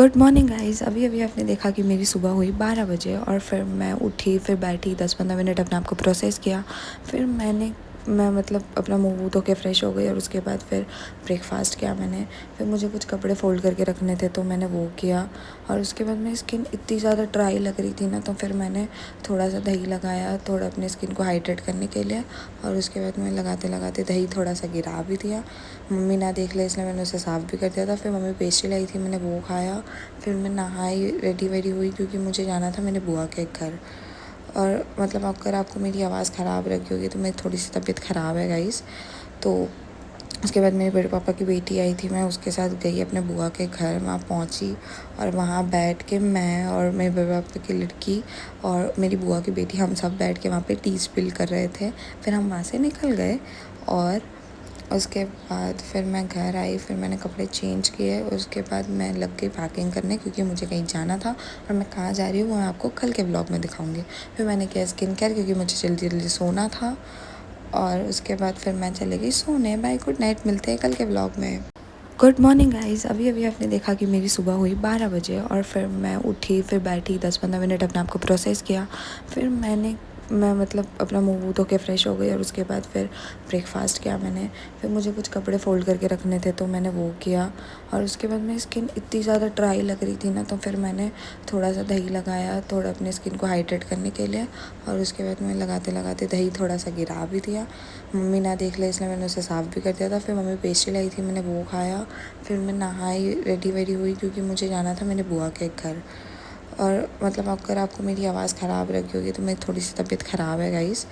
Good morning guys. अभी अभी आपने देखा कि मेरी सुबह हुई 12 बजे और फिर मैं उठी, फिर बैठी 10-15 मिनट अपने आप को प्रोसेस किया। फिर मैं मतलब अपना मुँह वूह धो के फ्रेश हो गई और उसके बाद फिर ब्रेकफास्ट किया मैंने। फिर मुझे कुछ कपड़े फ़ोल्ड करके रखने थे तो मैंने वो किया और उसके बाद मेरी स्किन इतनी ज़्यादा ड्राई लग रही थी ना, तो फिर मैंने थोड़ा सा दही लगाया थोड़ा अपनी स्किन को हाइड्रेट करने के लिए। और उसके बाद मैं लगाते लगाते दही थोड़ा सा गिरा भी दिया। मम्मी ना देख ले इसलिए मैंने उसे साफ़ भी कर दिया था। फिर मम्मी पेस्ट्री लाई थी, मैंने वो खाया। फिर मैं नहाई, रेडी वेडी हुई क्योंकि मुझे जाना था मेरे बुआ के घर। और मतलब अगर आपको मेरी आवाज़ ख़राब लगी होगी तो मेरी थोड़ी सी तबीयत ख़राब है गाइस। तो उसके बाद मेरे बड़े पापा की बेटी आई थी, मैं उसके साथ गई अपने बुआ के घर। वहाँ पहुँची और वहाँ बैठ के मैं और मेरे बड़े पापा की लड़की और मेरी बुआ की बेटी हम सब बैठ के वहाँ पे टी स्पिल कर रहे थे। फिर हम वहाँ से निकल गए और उसके बाद फिर मैं घर आई। फिर मैंने कपड़े चेंज किए। उसके बाद मैं लग गई पैकिंग करने क्योंकि मुझे कहीं जाना था। और मैं कहाँ जा रही हूँ वो मैं आपको कल के व्लॉग में दिखाऊंगी। फिर मैंने किया स्किन केयर क्योंकि मुझे जल्दी जल्दी सोना था। और उसके बाद फिर मैं चली गई सोने। बाय, गुड नाइट, मिलते हैं कल के व्लॉग में। Good morning guys. अभी अभी आपने देखा कि मेरी सुबह हुई 12 बजे और फिर मैं उठी, फिर बैठी 10-15 मिनट अपने आप को प्रोसेस किया। फिर मैं मतलब अपना मुँह वूह धो के फ्रेश हो गई और उसके बाद फिर ब्रेकफास्ट किया मैंने। फिर मुझे कुछ कपड़े फ़ोल्ड करके रखने थे तो मैंने वो किया। और उसके बाद मेरी स्किन इतनी ज़्यादा ड्राई लग रही थी ना, तो फिर मैंने थोड़ा सा दही लगाया थोड़ा अपनी स्किन को हाइड्रेट करने के लिए। और उसके बाद मैं लगाते लगाते दही थोड़ा सा गिरा भी दिया। मम्मी ना देख ले इसलिए मैंने उसे साफ़ भी कर दिया था। फिर मम्मी पेस्ट्री लाई थी, मैंने वो खाया। फिर मैं नहाई, रेडी वेडी हुई क्योंकि मुझे जाना था मेरे बुआ के घर। और मतलब अगर आपको मेरी आवाज़ ख़राब लगी होगी तो मेरी थोड़ी सी तबीयत ख़राब है गाइस।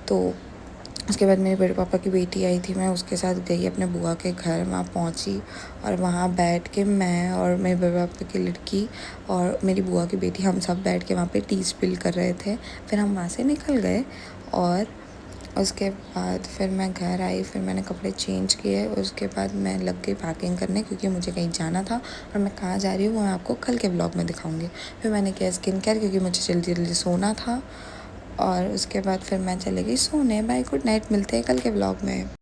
तो उसके बाद मेरे बड़े पापा की बेटी आई थी, मैं उसके साथ गई अपने बुआ के घर। वहाँ पहुँची और वहाँ बैठ के मैं और मेरे बड़े पापा की लड़की और मेरी बुआ की बेटी हम सब बैठ के वहाँ पे टी स्पिल कर रहे थे। फिर हम वहाँ से निकल गए और उसके बाद फिर मैं घर आई। फिर मैंने कपड़े चेंज किए। उसके बाद मैं लग गई पैकिंग करने क्योंकि मुझे कहीं जाना था। और मैं कहाँ जा रही हूँ वो मैं आपको कल के व्लॉग में दिखाऊंगी। फिर मैंने किया स्किन केयर क्योंकि मुझे जल्दी जल्दी सोना था। और उसके बाद फिर मैं चली गई सोने। बाय, गुड नाइट, मिलते हैं कल के व्लॉग में।